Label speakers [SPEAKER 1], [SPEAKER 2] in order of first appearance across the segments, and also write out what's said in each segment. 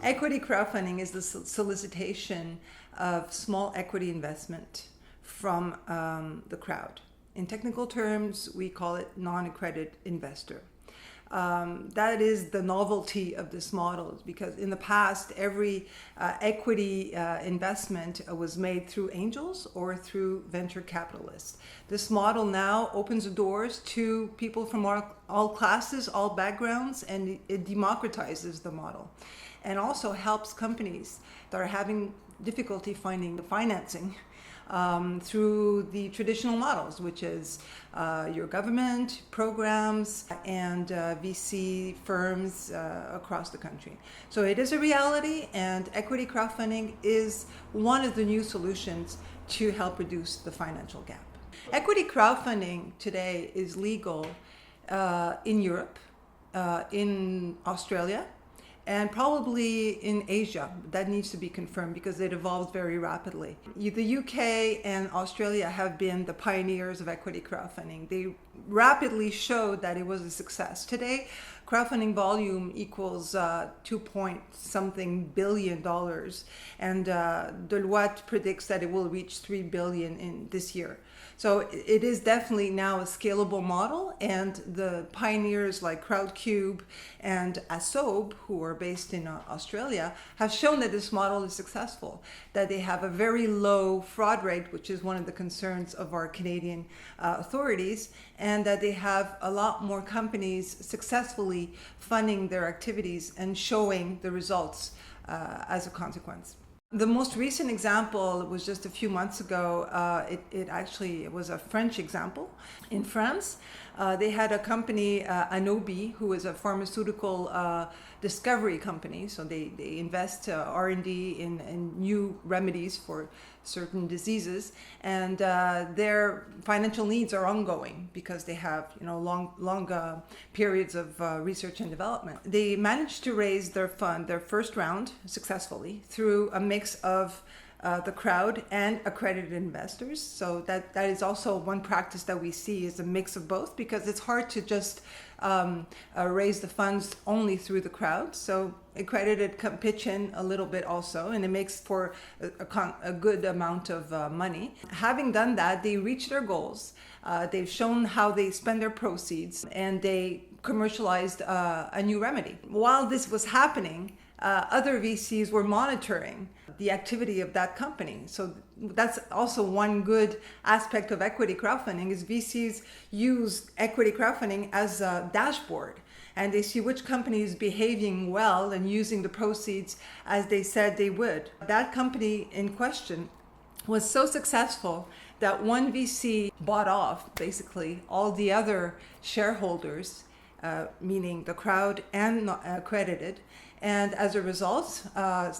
[SPEAKER 1] Equity crowdfunding is the solicitation of small equity investment from the crowd. In technical terms, we call it non-accredited investor. That is the novelty of this model, because in the past, every equity investment was made through angels or through venture capitalists. This model now opens the doors to people from all classes, all backgrounds, and it democratizes the model, and also helps companies that are having difficulty finding the financing through the traditional models, which is your government programs and VC firms across the country. So it is a reality, and equity crowdfunding is one of the new solutions to help reduce the financial gap. Equity crowdfunding today is legal in Europe, in Australia, and probably in Asia. That needs to be confirmed because it evolves very rapidly. The U.K. and Australia have been the pioneers of equity crowdfunding. They rapidly showed that it was a success. Today, crowdfunding volume equals 2-point-something billion dollars, and Deloitte predicts that it will reach $3 billion in this year. So it is definitely now a scalable model, and the pioneers like Crowdcube and Asob, who are based in Australia, have shown that this model is successful, that they have a very low fraud rate, which is one of the concerns of our Canadian authorities, and that they have a lot more companies successfully funding their activities and showing the results as a consequence. The most recent example was just a few months ago. It was a French example. In France, they had a company, Anobi, who is a pharmaceutical discovery company. So they invest R&D in new remedies for certain diseases, and their financial needs are ongoing because they have long periods of research and development. They managed to raise their first round successfully through a mix of the crowd and accredited investors. So that is also one practice that we see, is a mix of both, because it's hard to just raise the funds only through the crowd. So accredited pitch in a little bit also, and it makes for a good amount of money. Having done that, they reach their goals. They've shown how they spend their proceeds, and they commercialized a new remedy. While this was happening, other VCs were monitoring the activity of that company. So that's also one good aspect of equity crowdfunding, is VCs use equity crowdfunding as a dashboard, and they see which company is behaving well and using the proceeds as they said they would. That company in question was so successful that one VC bought off basically all the other shareholders, meaning the crowd and accredited. And as a result,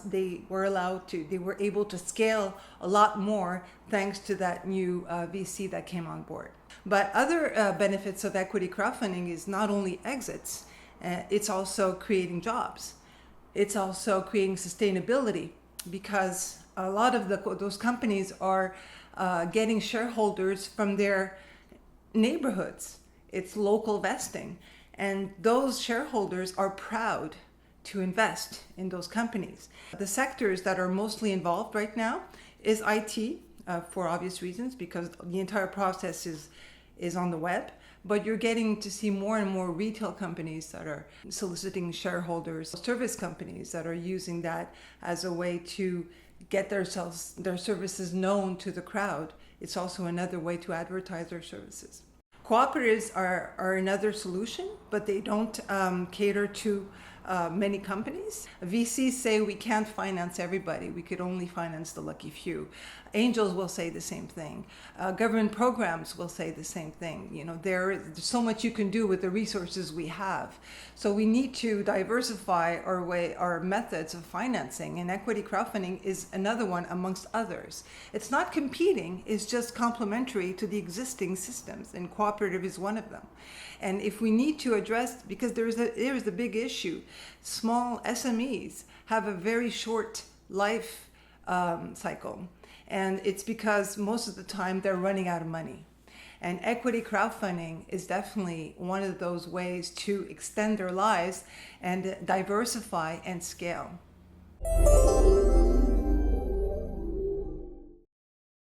[SPEAKER 1] they were able to scale a lot more thanks to that new VC that came on board. But other benefits of equity crowdfunding is not only exits, it's also creating jobs. It's also creating sustainability, because a lot of those companies are getting shareholders from their neighborhoods. It's local vesting. And those shareholders are proud to invest in those companies. The sectors that are mostly involved right now is IT, for obvious reasons, because the entire process is on the web. But you're getting to see more and more retail companies that are soliciting shareholders, service companies that are using that as a way to get their services known to the crowd. It's also another way to advertise their services. Cooperatives are another solution, but they don't cater to many companies. VCs say we can't finance everybody. We could only finance the lucky few. Angels will say the same thing. Government programs will say the same thing. There's so much you can do with the resources we have. So we need to diversify our methods of financing, and equity crowdfunding is another one amongst others. It's not competing, it's just complementary to the existing systems, and cooperative is one of them. And if we need to address, because there is a big issue, small SMEs have a very short life cycle. And it's because most of the time they're running out of money. And equity crowdfunding is definitely one of those ways to extend their lives and diversify and scale.